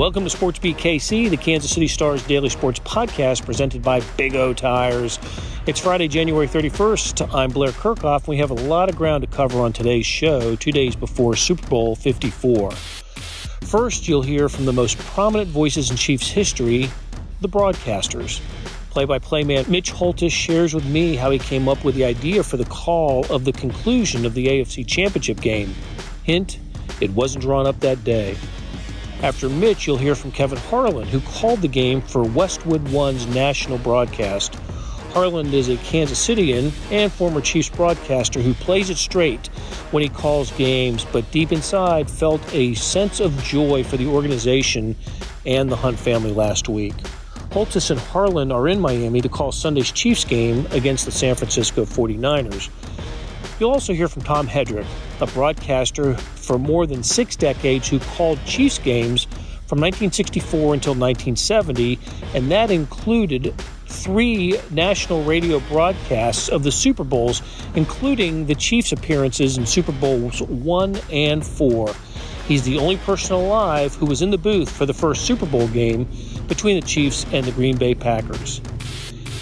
Welcome to SportsBeat KC, the Kansas City Star's daily sports podcast presented by Big O Tires. It's Friday, January 31st. I'm Blair Kirchhoff. We have a lot of ground to cover on today's show, 2 days before Super Bowl 54. First, you'll hear from the most prominent voices in Chiefs history, the broadcasters. Play-by-play man Mitch Holthus shares with me how he came up with the idea for the call of the conclusion of the AFC Championship game. Hint, it wasn't drawn up that day. After Mitch, you'll hear from Kevin Harlan, who called the game for Westwood One's national broadcast. Harlan is a Kansas Cityan and former Chiefs broadcaster who plays it straight when he calls games, but deep inside felt a sense of joy for the organization and the Hunt family last week. Holthus and Harlan are in Miami to call Sunday's Chiefs game against the San Francisco 49ers. You'll also hear from Tom Hedrick, a broadcaster for more than 6 decades who called Chiefs games from 1964 until 1970, and that included 3 national radio broadcasts of the Super Bowls, including the Chiefs' appearances in Super Bowls 1 and 4. He's the only person alive who was in the booth for the first Super Bowl game between the Chiefs and the Green Bay Packers.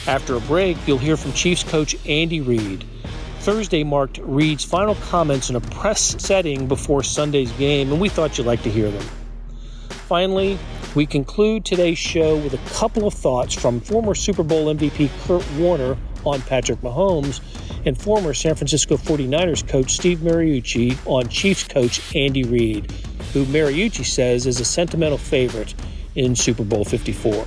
After a break, you'll hear from Chiefs coach Andy Reid. Thursday marked Reid's final comments in a press setting before Sunday's game, and we thought you'd like to hear them. Finally, we conclude today's show with a couple of thoughts from former Super Bowl MVP Kurt Warner on Patrick Mahomes and former San Francisco 49ers coach Steve Mariucci on Chiefs coach Andy Reid, who Mariucci says is a sentimental favorite in Super Bowl 54.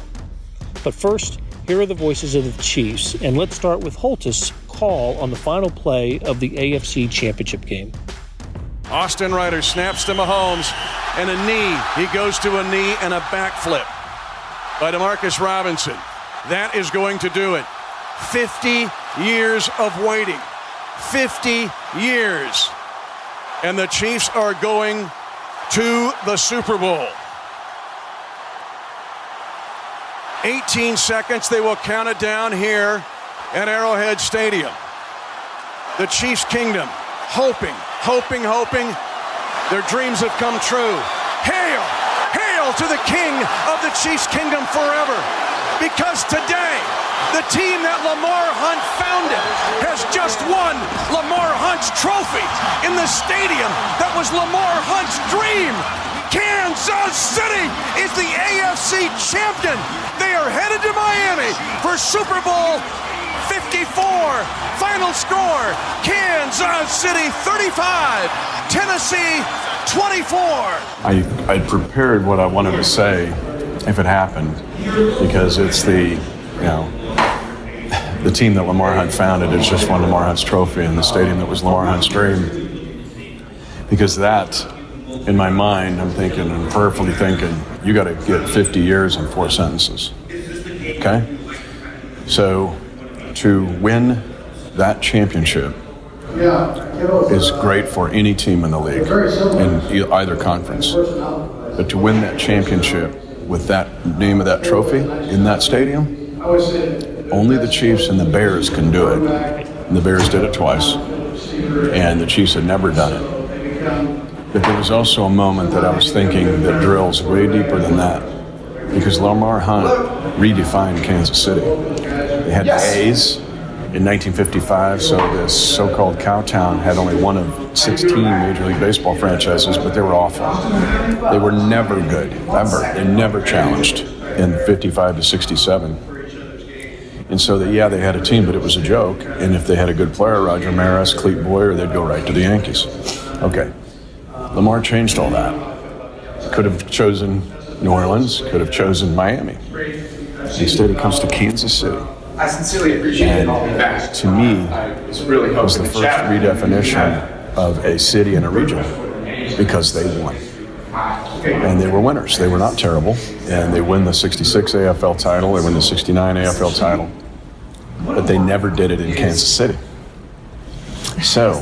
But first, here are the voices of the Chiefs, and let's start with Holthus' call on the final play of the AFC Championship game. Austin Ryder snaps to Mahomes, and a knee. He goes to a knee and a backflip by DeMarcus Robinson. That is going to do it. 50 years of waiting. 50 years. And the Chiefs are going to the Super Bowl. 18 seconds, they will count it down here at Arrowhead Stadium. The Chiefs Kingdom, hoping. Their dreams have come true. Hail! Hail to the King of the Chiefs Kingdom forever. Because today, the team that Lamar Hunt founded has just won Lamar Hunt's trophy in the stadium that was Lamar Hunt's dream. Kansas City is the AFC champion. They are headed to Miami for Super Bowl 54. Final score, Kansas City 35, Tennessee 24. I prepared what I wanted to say if it happened, because it's the team that Lamar Hunt founded has just won Lamar Hunt's trophy in the stadium that was Lamar Hunt's dream. Because that, in my mind, I'm thinking and prayerfully thinking, you got to get 50 years in 4 sentences. Okay? So to win that championship is great for any team in the league, in either conference. But to win that championship with that name of that trophy in that stadium, only the Chiefs and the Bears can do it. And the Bears did it twice, and the Chiefs had never done it. But there was also a moment that I was thinking that drills way deeper than that, because Lamar Hunt redefined Kansas City. They had the A's in 1955, so this so-called Cowtown had only one of 16 Major League Baseball franchises, but they were awful. They were never good, ever. They never challenged in 55 to 67. And so they had a team, but it was a joke. And if they had a good player, Roger Maris, Clete Boyer, they'd go right to the Yankees. Okay. Lamar changed all that. Could have chosen New Orleans, could have chosen Miami. Instead, it comes to Kansas City. I sincerely appreciate it. I'll be back. To me, it was the first redefinition of a city and a region, because they won. And they were winners. They were not terrible. And they win the 66 AFL title, they win the 69 AFL title. But they never did it in Kansas City. So,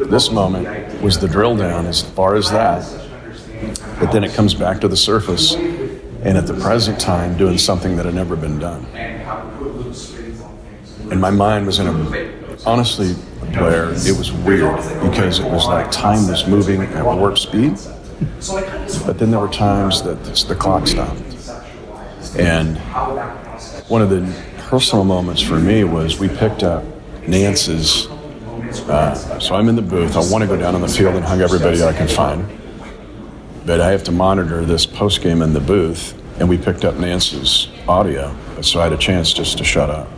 this moment was the drill down as far as that. But then it comes back to the surface, and at the present time, doing something that had never been done. And my mind was honestly, Blair, it was weird, because it was like time was moving at warp speed. But then there were times that the clock stopped. And one of the personal moments for me was we picked up Nance's. So I'm in the booth. I want to go down on the field and hug everybody I can find. But I have to monitor this post-game in the booth, and we picked up Nance's audio. So I had a chance just to shut up.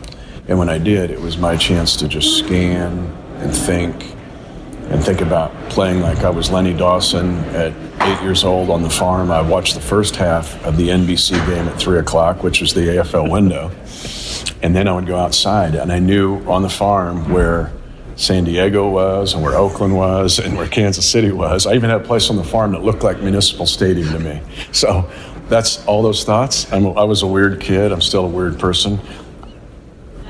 And when I did, it was my chance to just scan and think about playing like I was Lenny Dawson at 8 years old on the farm. I watched the first half of the NBC game at 3 o'clock, which was the AFL window. And then I would go outside, and I knew on the farm where San Diego was and where Oakland was and where Kansas City was. I even had a place on the farm that looked like Municipal Stadium to me. So that's all those thoughts. I was a weird kid. I'm still a weird person.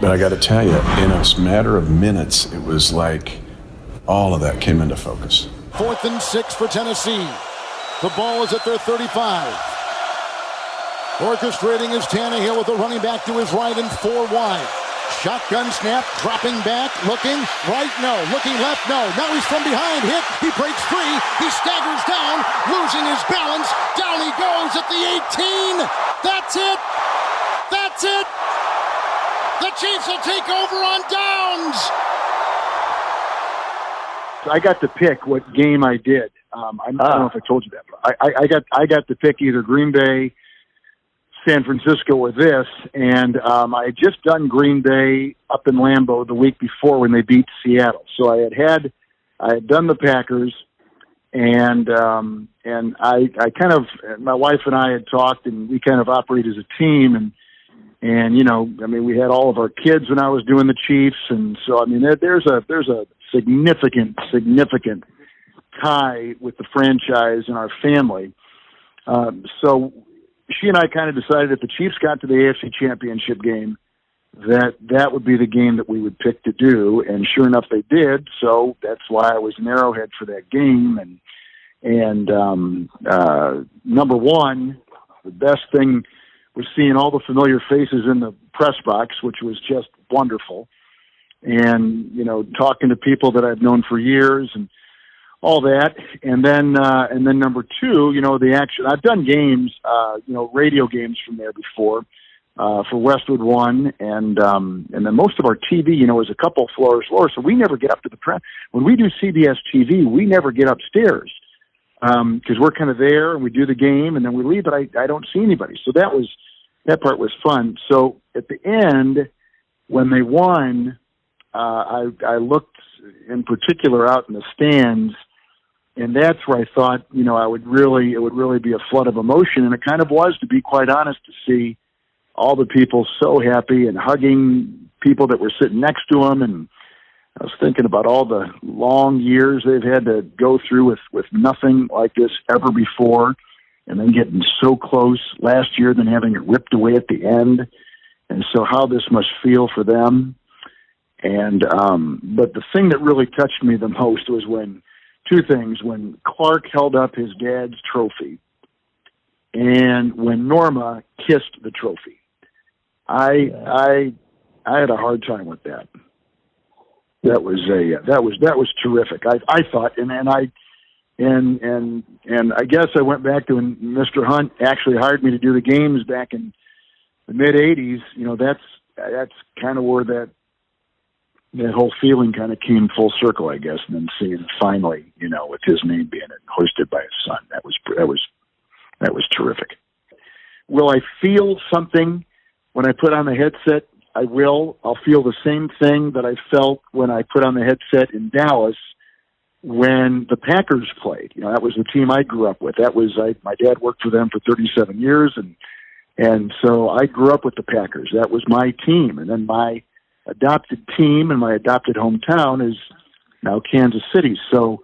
But I got to tell you, in a matter of minutes, it was like all of that came into focus. 4th and 6 for Tennessee. The ball is at their 35. Orchestrating is Tannehill with a running back to his right and 4 wide. Shotgun snap, dropping back, looking right, no, looking left, no. Now he's from behind, hit, he breaks free, he staggers down, losing his balance. Down he goes at the 18. That's it. That's it. The Chiefs will take over on downs. I got to pick what game I did. I don't know if I told you that, but I got to pick either Green Bay, San Francisco, or this, and I had just done Green Bay up in Lambeau the week before when they beat Seattle. So I had done the Packers, and I kind of, my wife and I had talked, and we kind of operate as a team, and you know, I mean, we had all of our kids when I was doing the Chiefs, and so I mean, there's a significant tie with the franchise and our family. So she and I kind of decided if the Chiefs got to the AFC Championship game, that would be the game that we would pick to do, and sure enough, they did. So that's why I was in Arrowhead for that game. And number one, the best thing was seeing all the familiar faces in the press box, which was just wonderful. And, you know, talking to people that I've known for years and all that. And then number two, you know, the action. I've done games, you know, radio games from there before, for Westwood One. And then most of our TV, you know, is a couple floors lower. So we never get up to the press. When we do CBS TV, we never get upstairs. Cause we're kind of there and we do the game and then we leave, but I don't see anybody. So that part was fun. So at the end, when they won, I looked in particular out in the stands, and that's where I thought, you know, it would really be a flood of emotion. And it kind of was, to be quite honest, to see all the people so happy and hugging people that were sitting next to them. And I was thinking about all the long years they've had to go through with nothing like this ever before, and then getting so close last year, then having it ripped away at the end. And so how this must feel for them. And, but the thing that really touched me the most was when Clark held up his dad's trophy and when Norma kissed the trophy. I had a hard time with that. That was terrific. I thought, and I guess I went back to when Mr. Hunt actually hired me to do the games back in the mid '80s. You know, that's kind of where that whole feeling kind of came full circle, I guess, and then seeing it finally, you know, with his name being hoisted by his son, that was terrific. Will I feel something when I put on the headset? I will. I'll feel the same thing that I felt when I put on the headset in Dallas when the Packers played. You know, that was the team I grew up with. My dad worked for them for 37 years, and so I grew up with the Packers. That was my team, and then my adopted team and my adopted hometown is now Kansas City. So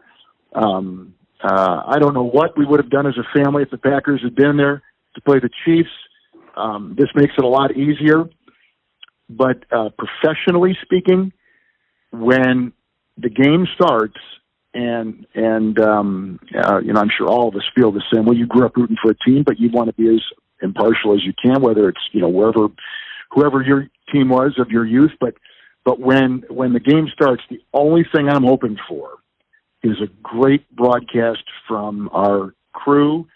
I don't know what we would have done as a family if the Packers had been there to play the Chiefs. This makes it a lot easier. But professionally speaking, when the game starts, and you know, I'm sure all of us feel the same way. You grew up rooting for a team, but you want to be as impartial as you can, whether it's, you know, whoever your team was of your youth. But when the game starts, the only thing I'm hoping for is a great broadcast from our crew,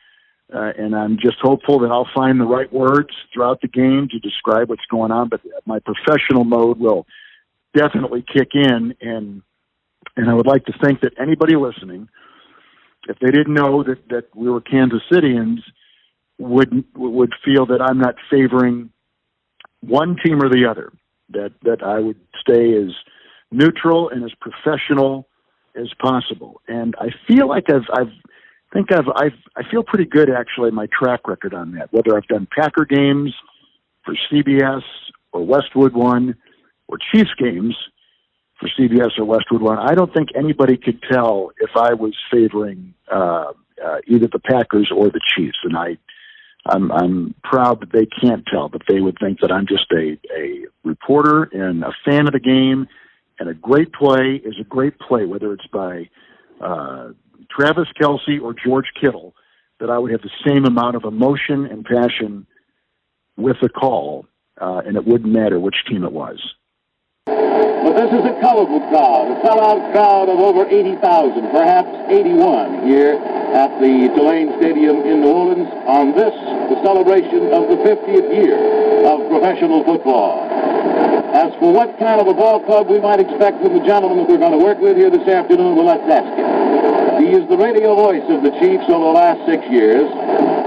and I'm just hopeful that I'll find the right words throughout the game to describe what's going on. But my professional mode will definitely kick in, and I would like to think that anybody listening, if they didn't know that we were Kansas Cityans, would feel that I'm not favoring one team or the other, that I would stay as neutral and as professional as possible. And I feel like I feel pretty good actually in my track record on that, whether I've done Packer games for CBS or Westwood One or Chiefs games for CBS or Westwood One. I don't think anybody could tell if I was favoring either the Packers or the Chiefs, and I'm proud that they can't tell, but they would think that I'm just a reporter and a fan of the game, and a great play is a great play, whether it's by Travis Kelce or George Kittle, that I would have the same amount of emotion and passion with the call, and it wouldn't matter which team it was. But this is a colorful crowd, a sellout crowd of over 80,000, perhaps 81 here at the Tulane Stadium in New Orleans on this, the celebration of the 50th year of professional football. As for what kind of a ball club we might expect from the gentleman that we're going to work with here this afternoon, well, let's ask him. He is the radio voice of the Chiefs over the last 6 years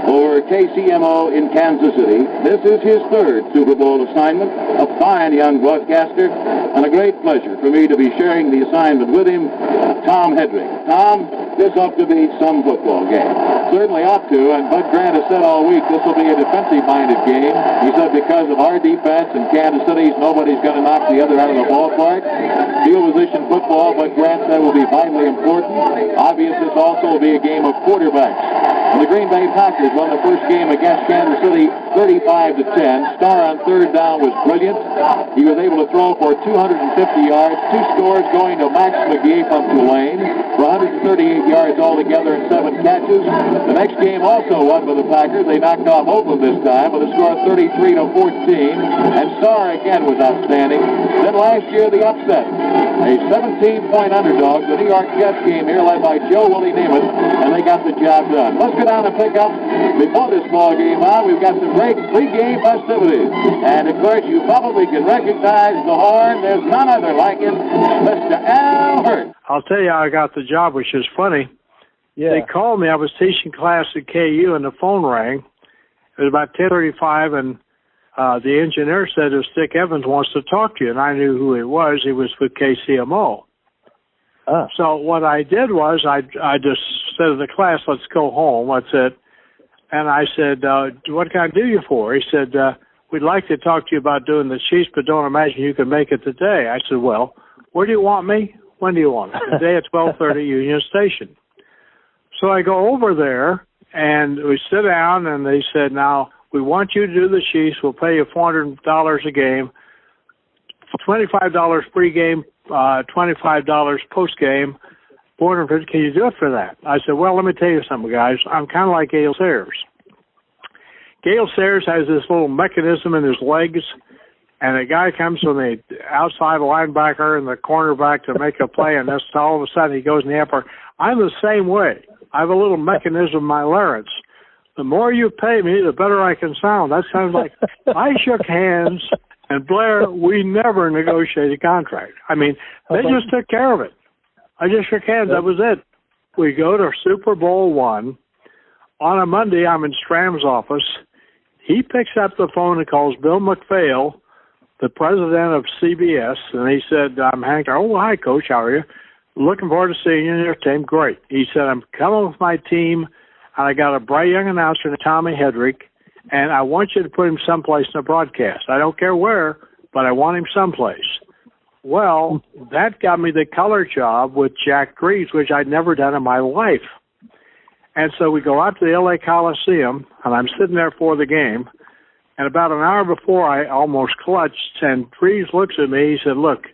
over KCMO in Kansas City. This is his third Super Bowl assignment, a fine young broadcaster, and a great pleasure for me to be sharing the assignment with him, Tom Hedrick. Tom, this ought to be some football game. Certainly ought to, and Bud Grant has said all week this will be a defensive-minded game. He said because of our defense and Kansas City's, nobody's going to knock the other out of the ballpark. Field position football, Bud Grant said, will be vitally important. Obviously, this also will be a game of quarterbacks. And the Green Bay Packers won the first game against Kansas City 35-10. Starr on third down was brilliant. He was able to throw for 250 yards, 2 scores going to Max McGee from Tulane for 138 yards altogether and 7 catches. The next game also won by the Packers. They knocked off Oakland this time with a score of 33-14. And Starr again was outstanding. Then last year the upset. A 17-point underdog. The New York Jets came here led by Joe Willie Namath, and they got the job done. Let's go down and pick up before this ball game on. We've got some great pre-game festivities. And of course, you probably can recognize the horn. There's none other like it, Mr. Al Hurt. I'll tell you how I got the job, which is funny. Yeah. They called me. I was teaching class at KU, and the phone rang. It was about 10:35, and the engineer said, Stick Evans wants to talk to you, and I knew who it was. He was with KCMO. So what I did was I just said to the class, let's go home. That's it. And I said, what can I do you for? He said, we'd like to talk to you about doing the Chiefs, but don't imagine you can make it today. I said, well, where do you want me? When do you want me? Today at 12:30 Union Station. So I go over there, and we sit down, and they said, now, we want you to do the Chiefs. We'll pay you $400 a game, $25 pregame, $25 postgame, $450. Can you do it for that? I said, well, let me tell you something, guys. I'm kind of like Gale Sayers. Gale Sayers has this little mechanism in his legs, and a guy comes from the outside linebacker and the cornerback to make a play, and that's all of a sudden he goes in the upper. I'm the same way. I have a little mechanism in my larynx. The more you pay me, the better I can sound. That sounds like I shook hands, and Blair, we never negotiated a contract. I mean, they just took care of it. I just shook hands. That was it. We go to Super Bowl I. On a Monday, I'm in Stram's office. He picks up the phone and calls Bill McPhail, the president of CBS, and he said, I'm Hank. Oh, hi, Coach. How are you? Looking forward to seeing you in your team. Great. He said, I'm coming with my team, and I got a bright young announcer named Tommy Hedrick, and I want you to put him someplace in the broadcast. I don't care where, but I want him someplace. Well, that got me the color job with Jack Greaves, which I'd never done in my life. And so we go out to the L.A. Coliseum, and I'm sitting there for the game, and about an hour before I almost clutched, and Greaves looks at me. He said, look,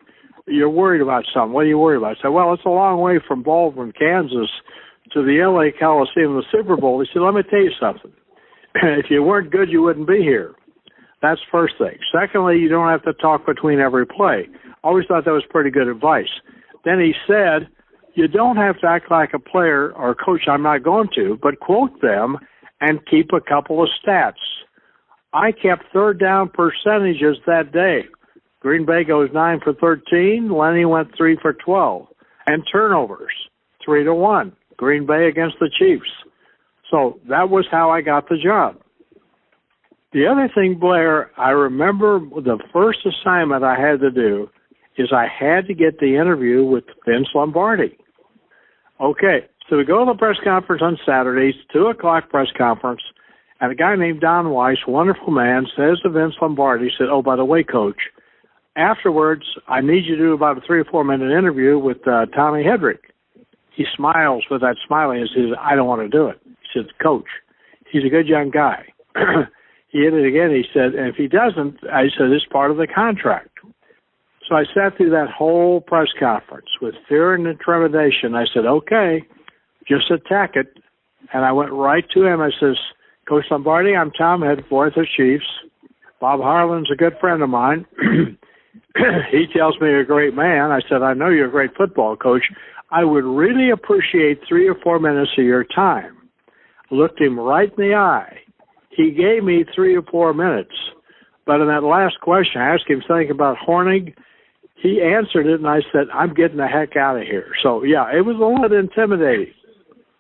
you're worried about something. What are you worried about? I said, well, it's a long way from Baldwin, Kansas, to the L.A. Coliseum, the Super Bowl. He said, let me tell you something. If you weren't good, you wouldn't be here. That's first thing. Secondly, you don't have to talk between every play. Always thought that was pretty good advice. Then he said, You don't have to act like a player or coach, I'm not going to, but quote them and keep a couple of stats. I kept third down percentages that day. Green Bay goes 9 for 13. Lenny went 3 for 12. And turnovers, 3-1. Green Bay against the Chiefs. So that was how I got the job. The other thing, Blair, I remember the first assignment I had to do is I had to get the interview with Vince Lombardi. Okay, so we go to the press conference on Saturdays, 2 o'clock press conference, and a guy named Don Weiss, wonderful man, says to Vince Lombardi, said, oh, by the way, Coach, afterwards, I need you to do about a 3 or 4 minute interview with Tommy Hedrick. He smiles with that smile and says, I don't want to do it. He said, Coach, he's a good young guy. He hit it again. He said, and if he doesn't, I said, it's part of the contract. So I sat through that whole press conference with fear and trepidation. I said, okay, just attack it. And I went right to him. I says, Coach Lombardi, I'm Tom Hedrick, the Chiefs. Bob Harlan's a good friend of mine. He tells me you're a great man. I said, I know you're a great football coach. I would really appreciate 3 or 4 minutes of your time. Looked him right in the eye. He gave me 3 or 4 minutes. But in that last question, I asked him something about Hornig. He answered it, and I said, I'm getting the heck out of here. So, yeah, it was a little intimidating.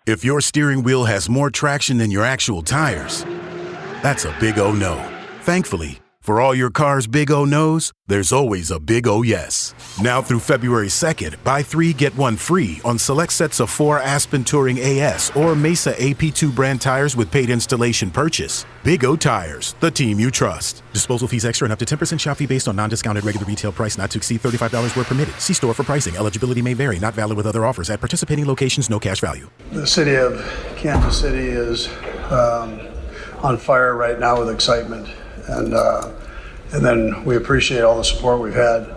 If your steering wheel has more traction than your actual tires, that's a big O no. Thankfully, for all your car's big O no's, there's always a big O yes. Now through February 2nd, buy 3, get 1 free on select sets of 4 Aspen Touring AS or Mesa AP2 brand tires with paid installation purchase. Big O Tires, the team you trust. Disposal fees extra and up to 10% shop fee based on non-discounted regular retail price not to exceed $35 where permitted. See store for pricing. Eligibility may vary. Not valid with other offers. At participating locations, no cash value. The city of Kansas City is on fire right now with excitement. And then we appreciate all the support we've had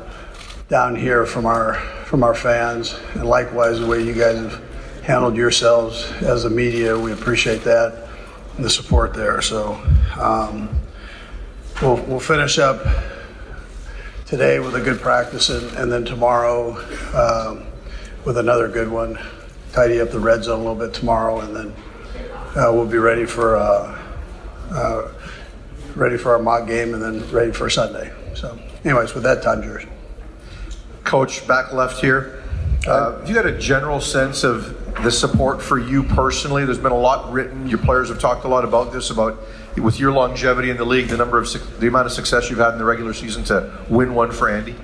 down here from our fans, and likewise the way you guys have handled yourselves as the media. We appreciate that and the support there. So we'll finish up today with a good practice, and then tomorrow with another good one. Tidy up the red zone a little bit tomorrow, and then we'll be ready for our mock game, and then ready for Sunday. So anyways, with that, time's yours. Coach, back left here. Have you got a general sense of the support for you personally? There's been a lot written. Your players have talked a lot about this, about with your longevity in the league, the amount of success you've had in the regular season to win one for Andy.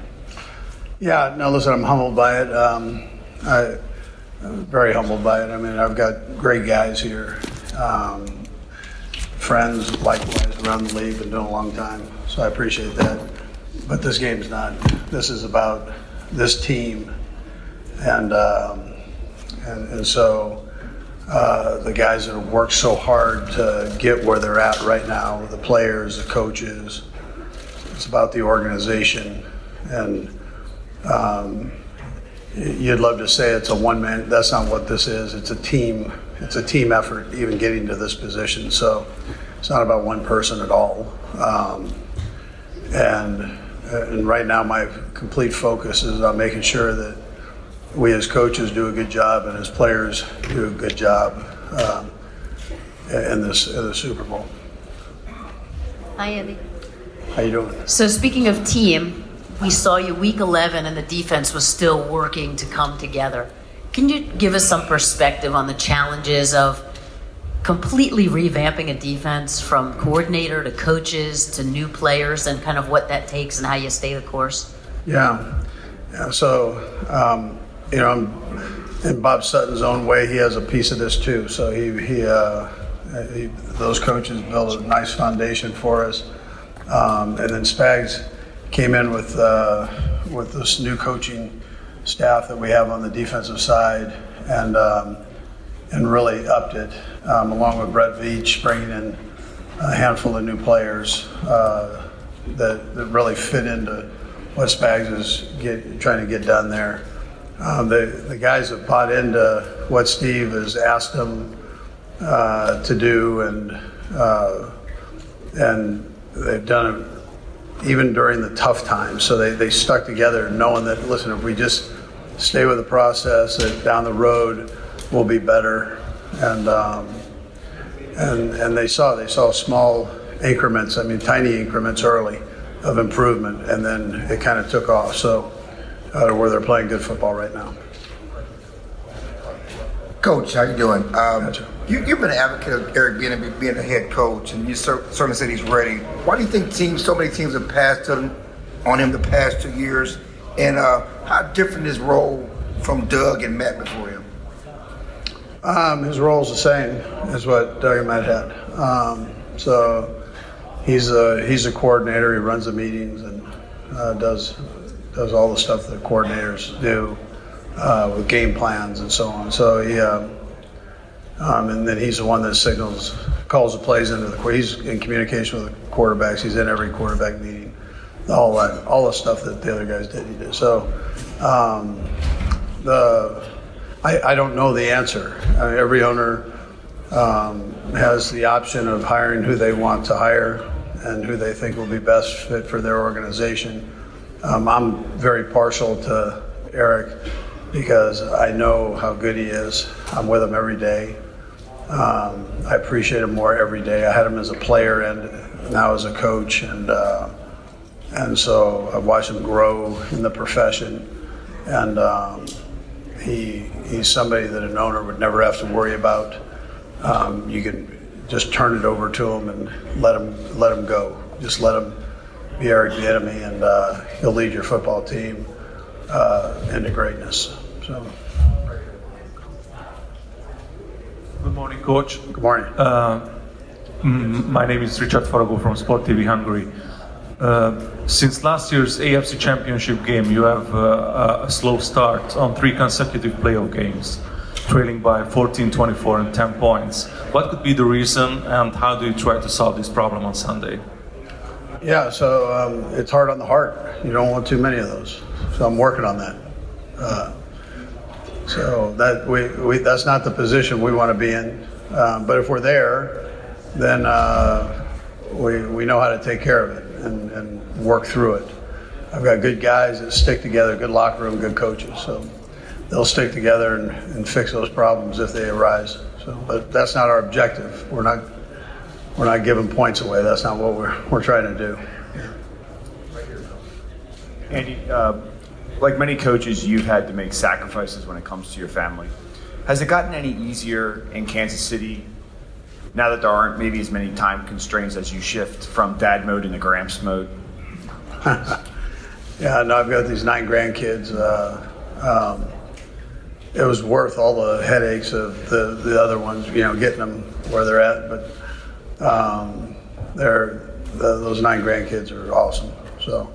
Yeah, no, listen, I'm humbled by it. I'm very humbled by it. I mean, I've got great guys here. Friends likewise around the league, been doing a long time, so I appreciate that. But this game's not. This is about this team, and so the guys that have worked so hard to get where they're at right now, the players, the coaches. It's about the organization, and you'd love to say it's a one-man. That's not what this is. It's a team. It's a team effort, even getting to this position. So it's not about one person at all. And right now, my complete focus is on making sure that we as coaches do a good job and as players do a good job in the Super Bowl. Hi, Andy. How you doing? So speaking of team, we saw you week 11 and the defense was still working to come together. Can you give us some perspective on the challenges of completely revamping a defense from coordinator to coaches to new players and kind of what that takes and how you stay the course? Yeah. So, in Bob Sutton's own way, he has a piece of this too. So those coaches built a nice foundation for us. And then Spags came in with this new coaching staff that we have on the defensive side, and really upped it, along with Brett Veach bringing in a handful of new players that really fit into what Spags is trying to get done there. The guys have bought into what Steve has asked them to do, and they've done it even during the tough times. So they stuck together, knowing that, listen, if stay with the process. That down the road will be better. And they saw small increments. I mean, tiny increments early of improvement, and then it kind of took off. So where they're playing good football right now. Coach, how you doing? You've been an advocate of Eric being a head coach, and you certainly said he's ready. Why do you think so many teams have passed on him the past 2 years? And how different is his role from Doug and Matt before him? His role's the same as what Doug and Matt had. So he's a coordinator. He runs the meetings and does all the stuff that coordinators do with game plans and so on. So he and then he's the one that calls the plays into the. He's in communication with the quarterbacks. He's in every quarterback meeting. All the stuff that the other guys did, he did. So I don't know the answer. I mean, every owner has the option of hiring who they want to hire and who they think will be best fit for their organization. I'm very partial to Eric because I know how good he is. I'm with him every day. I appreciate him more every day. I had him as a player and now as a coach, and so I've watched him grow in the profession. And he's somebody that an owner would never have to worry about. You can just turn it over to him and let him go. Just let him be Eric Bieniemy, and he'll lead your football team into greatness. So. Good morning, Coach. Good morning. My name is Richard Farago from Sport TV Hungary. Since last year's AFC Championship game, you have a slow start on 3 consecutive playoff games, trailing by 14, 24, and 10 points. What could be the reason, and how do you try to solve this problem on Sunday? Yeah, so it's hard on the heart. You don't want too many of those. So I'm working on that. So that that's not the position we want to be in. But if we're there, then we know how to take care of it and work through it. I've got good guys that stick together, good locker room, good coaches. So they'll stick together and fix those problems if they arise. So, but that's not our objective. We're not giving points away. That's not what we're trying to do. Andy, like many coaches, you've had to make sacrifices when it comes to your family. Has it gotten any easier in Kansas City now that there aren't maybe as many time constraints as you shift from dad mode into Gramps mode? Yeah, no, I've got these 9 grandkids. It was worth all the headaches of the other ones, getting them where they're at. But those 9 grandkids are awesome. So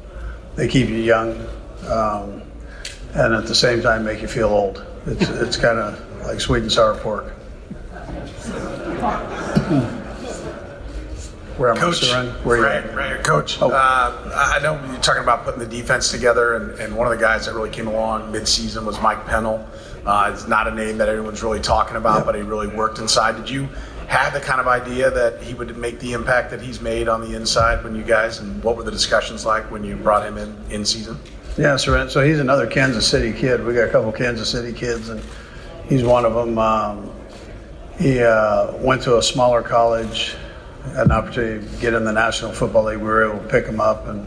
they keep you young, and at the same time make you feel old. It's kind of like sweet and sour pork. Where am Coach, I, Where right, right, Coach. Oh. I know you're talking about putting the defense together, and one of the guys that really came along mid-season was Mike Pennell. It's not a name that everyone's really talking about, but he really worked inside. Did you have the kind of idea that he would make the impact that he's made on the inside when you guys, and what were the discussions like when you brought him in season? Yeah, so he's another Kansas City kid. We got a couple Kansas City kids, and he's one of them. He went to a smaller college, had an opportunity to get in the National Football League. We were able to pick him up, and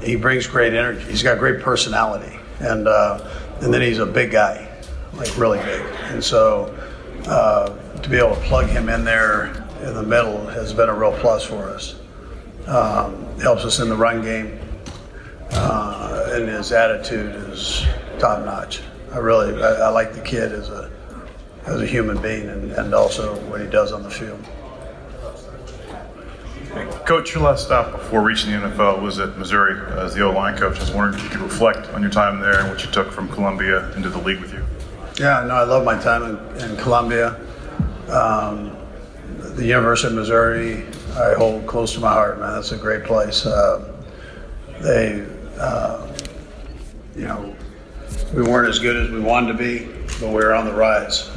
he brings great energy. He's got great personality, and then he's a big guy, like really big. And so to be able to plug him in there in the middle has been a real plus for us. Helps us in the run game, and his attitude is top notch. I like the kid as a human being, and also what he does on the field. Coach, your last stop before reaching the NFL was at Missouri as the O-line coach. I was wondering if you could reflect on your time there and what you took from Columbia into the league with you. Yeah, no, I love my time in Columbia. The University of Missouri, I hold close to my heart, man. That's a great place. We weren't as good as we wanted to be, but we were on the rise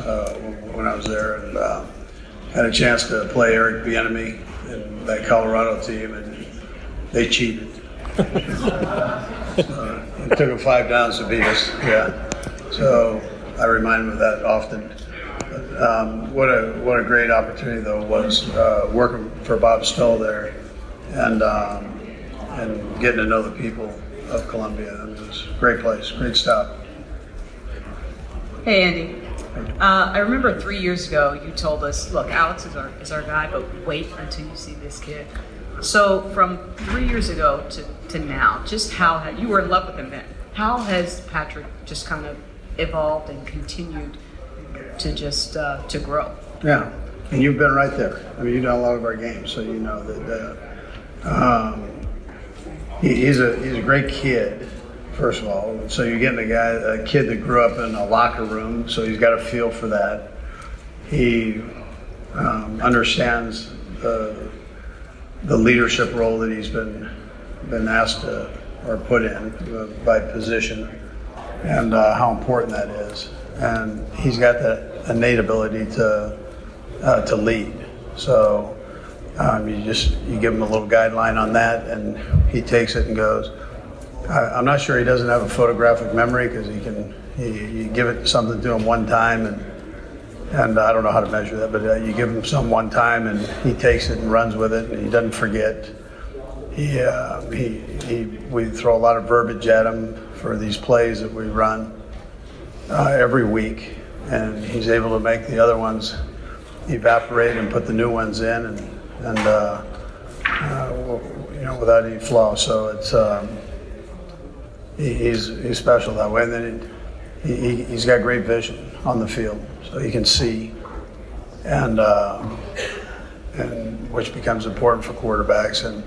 when I was there, and had a chance to play Eric Bieniemy in that Colorado team, and they cheated. It took him 5 downs to beat us. Yeah. So I remind him of that often. What a great opportunity though was working for Bob Stoll there, and getting to know the people of Columbia. I mean, it was a great place, great stop. Hey Andy, I remember 3 years ago you told us, look, Alex is our guy, but wait until you see this kid. So from 3 years ago to now, just how you were in love with him then. How has Patrick just kind of evolved and continued to just to grow? Yeah, and you've been right there. I mean, you've done a lot of our games, so you know that he's a great kid. First of all, so you're getting a kid that grew up in a locker room, so he's got a feel for that. He understands the leadership role that he's been asked to, or put in by position, and how important that is. And he's got that innate ability to lead. So you give him a little guideline on that, and he takes it and goes. I'm not sure he doesn't have a photographic memory, because you give it something to him one time, and I don't know how to measure that, but you give him some one time and he takes it and runs with it, and he doesn't forget. We throw a lot of verbiage at him for these plays that we run every week, and he's able to make the other ones evaporate and put the new ones in, and without any flaw. So it's he's special that way. And then he's got great vision on the field, so he can see, and which becomes important for quarterbacks, and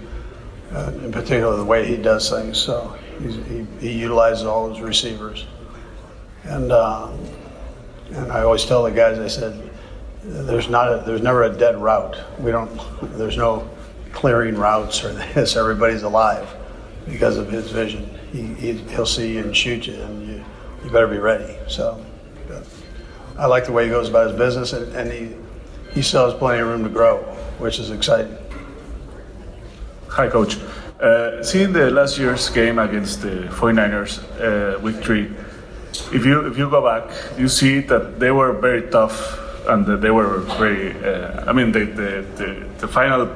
in particular the way he does things. So he utilizes all his receivers, and I always tell the guys, I said, there's never a dead route. There's no clearing routes or this. Everybody's alive because of his vision. He'll see you and shoot you, and you better be ready. So I like the way he goes about his business, and he still has plenty of room to grow, which is exciting. Hi, Coach. Seeing the last year's game against the 49ers, week 3, if you go back, you see that they were very tough, and they were very. The final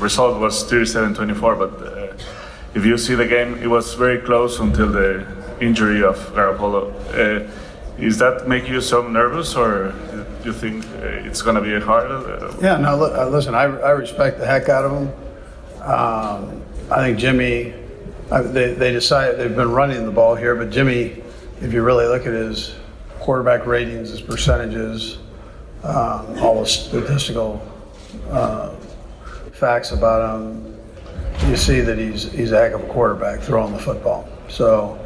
result was 37-24, but if you see the game, it was very close until the injury of Garoppolo. Is that make you so nervous, or do you think it's going to be hard? Yeah, no, listen, I respect the heck out of him. I think Jimmy, they decided they've been running the ball here, but Jimmy, if you really look at his quarterback ratings, his percentages, all the statistical facts about him, you see that he's a heck of a quarterback throwing the football. So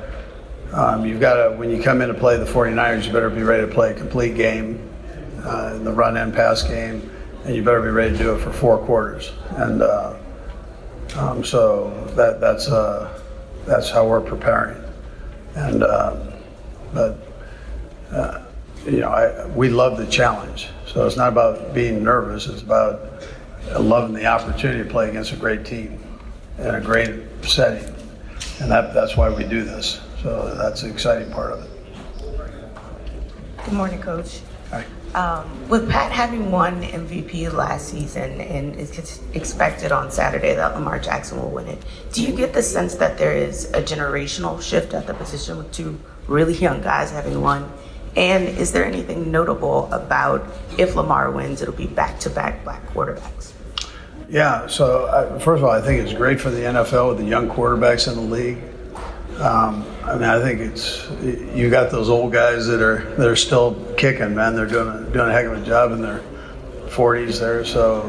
you've got to, when you come in to play the 49ers, you better be ready to play a complete game in the run and pass game, and you better be ready to do it for 4 quarters. And so that's how we're preparing. And we love the challenge. So it's not about being nervous. It's about loving the opportunity to play against a great team in a great setting, and that's why we do this. So that's the exciting part of it. Good morning, Coach. Hi. With Pat having won MVP last season, and it's expected on Saturday that Lamar Jackson will win it, do you get the sense that there is a generational shift at the position with 2 really young guys having won? And is there anything notable about if Lamar wins, it'll be back-to-back black quarterbacks? Yeah, so first of all, I think it's great for the NFL with the young quarterbacks in the league. I think you got those old guys that are still kicking, man. They're doing a heck of a job in their 40s there, so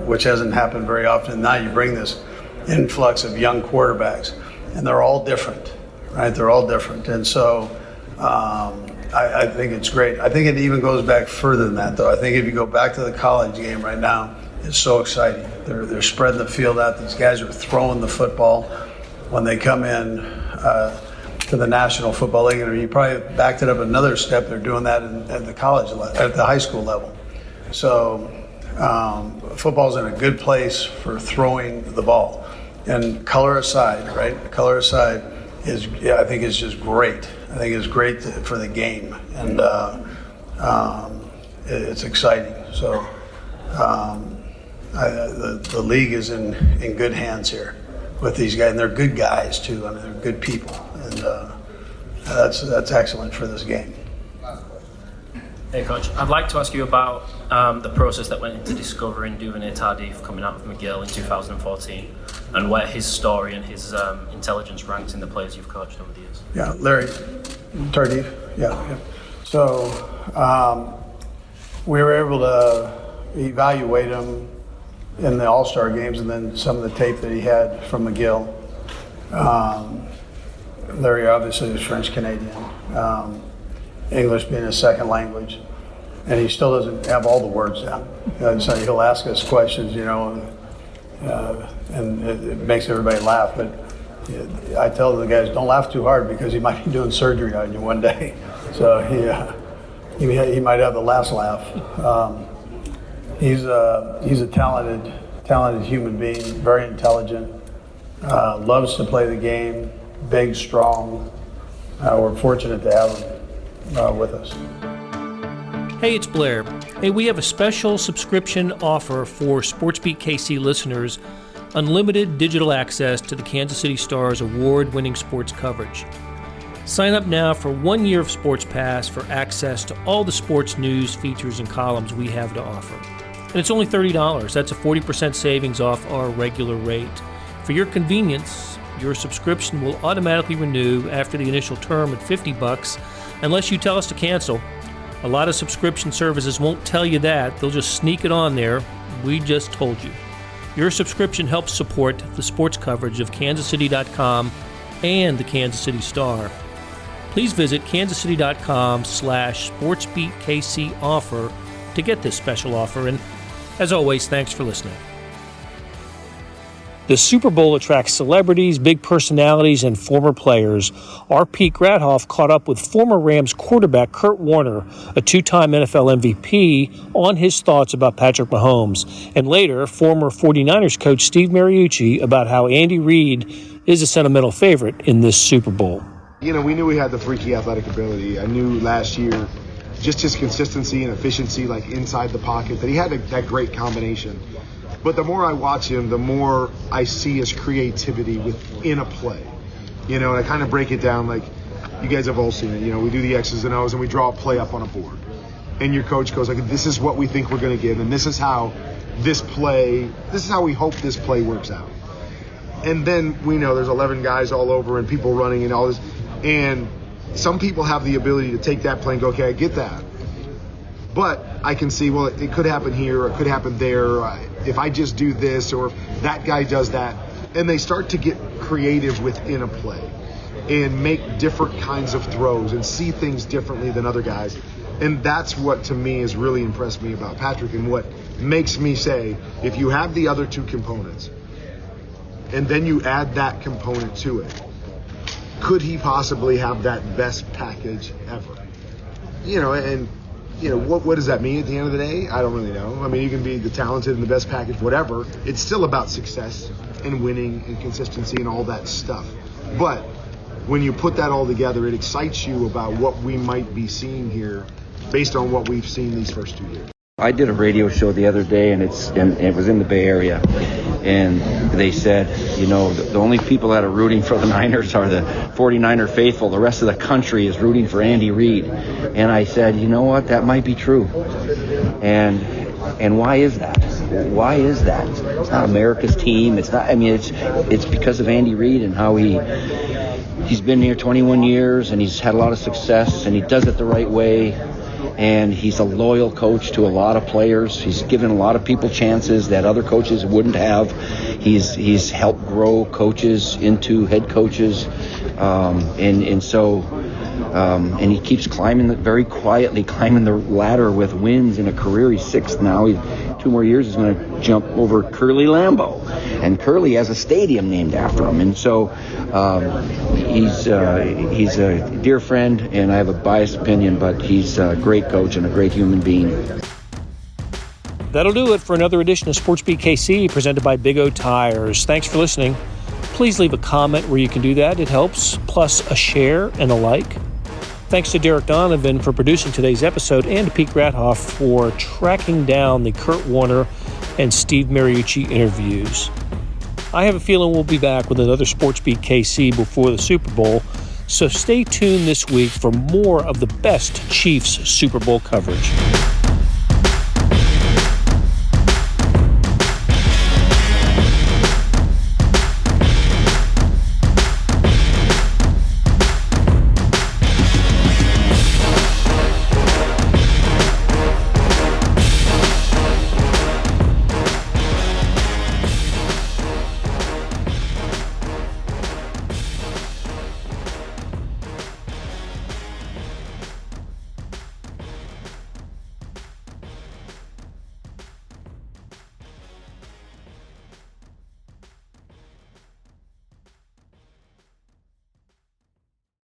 which hasn't happened very often. Now you bring this influx of young quarterbacks, and they're all different, right? They're all different, and so I think it's great. I think it even goes back further than that, though. I think if you go back to the college game right now, it's so exciting. They're spreading the field out. These guys are throwing the football. When they come in to the National Football League, and you probably backed it up another step. They're doing that at the college level, at the high school level. So football's in a good place for throwing the ball. And color aside, right? Color aside, I think is just great. I think it's great for the game, and it's exciting. So the league is in good hands here with these guys, and they're good guys too. I mean, they're good people, and that's excellent for this game. Hey, Coach. I'd like to ask you about the process that went into discovering Duvernay Tardif coming out of McGill in 2014, and where his story and his intelligence ranks in the players you've coached over the years. Yeah, Larry Tardif. Yeah. So we were able to evaluate him in the All-Star games, and then some of the tape that he had from McGill. Larry obviously is French-Canadian, English being his second language, and he still doesn't have all the words down. So he'll ask us questions, and it makes everybody laugh. But I tell the guys, don't laugh too hard because he might be doing surgery on you one day. So he might have the last laugh. He's a talented human being, very intelligent, loves to play the game, big, strong. We're fortunate to have him with us. Hey, it's Blair. Hey, we have a special subscription offer for SportsBeat KC listeners, unlimited digital access to the Kansas City Star's award-winning sports coverage. Sign up now for 1 year of Sports Pass for access to all the sports news, features, and columns we have to offer. And it's only $30. That's a 40% savings off our regular rate. For your convenience, your subscription will automatically renew after the initial term at $50 unless you tell us to cancel. A lot of subscription services won't tell you that. They'll just sneak it on there. We just told you. Your subscription helps support the sports coverage of kansascity.com and the Kansas City Star. Please visit kansascity.com/SportsBeatKC offer to get this special offer. And as always, thanks for listening. The Super Bowl attracts celebrities, big personalities, and former players. Our Pete Gradhoff caught up with former Rams quarterback Kurt Warner, a two-time NFL MVP, on his thoughts about Patrick Mahomes, and later former 49ers coach Steve Mariucci about how Andy Reid is a sentimental favorite in this Super Bowl. We knew he had the freaky athletic ability. I knew last year just his consistency and efficiency, like inside the pocket, that he had that great combination. But the more I watch him, the more I see his creativity within a play. And I kind of break it down like you guys have all seen it. We do the X's and O's and we draw a play up on a board. And your coach goes like, this is what we think we're going to give, and this is how we hope this play works out. And then we know there's 11 guys all over and people running and all this. And some people have the ability to take that play and go, okay, I get that. But I can see, well, it could happen here or it could happen there. If I just do this or if that guy does that. And they start to get creative within a play and make different kinds of throws and see things differently than other guys. And that's what, to me, has really impressed me about Patrick and what makes me say, if you have the other two components and then you add that component to it, could he possibly have that best package ever? What does that mean at the end of the day? I don't really know. I mean, you can be the talented and the best package, whatever. It's still about success and winning and consistency and all that stuff. But when you put that all together, it excites you about what we might be seeing here based on what we've seen these first 2 years. I did a radio show the other day, and it was in the Bay Area, and they said, the only people that are rooting for the Niners are the 49er faithful. The rest of the country is rooting for Andy Reid. And I said, you know what, that might be true. And why is that? Why is that? It's not America's team. It's not. I mean, it's because of Andy Reid and how he's been here 21 years, and he's had a lot of success, and he does it the right way. And he's a loyal coach to a lot of players. He's given a lot of people chances that other coaches wouldn't have. He's helped grow coaches into head coaches, and he keeps very quietly climbing the ladder with wins in a career. He's sixth now. 2 more years he's going to jump over Curly Lambeau, and Curly has a stadium named after him. And so he's a dear friend, and I have a biased opinion, but he's a great coach and a great human being. That'll do it for another edition of SportsBeat KC presented by Big O Tires. Thanks for listening. Please leave a comment where you can do that. It helps, plus a share and a like. Thanks to Derek Donovan for producing today's episode and to Pete Grathoff for tracking down the Kurt Warner and Steve Mariucci interviews. I have a feeling we'll be back with another SportsBeat KC before the Super Bowl, so stay tuned this week for more of the best Chiefs Super Bowl coverage.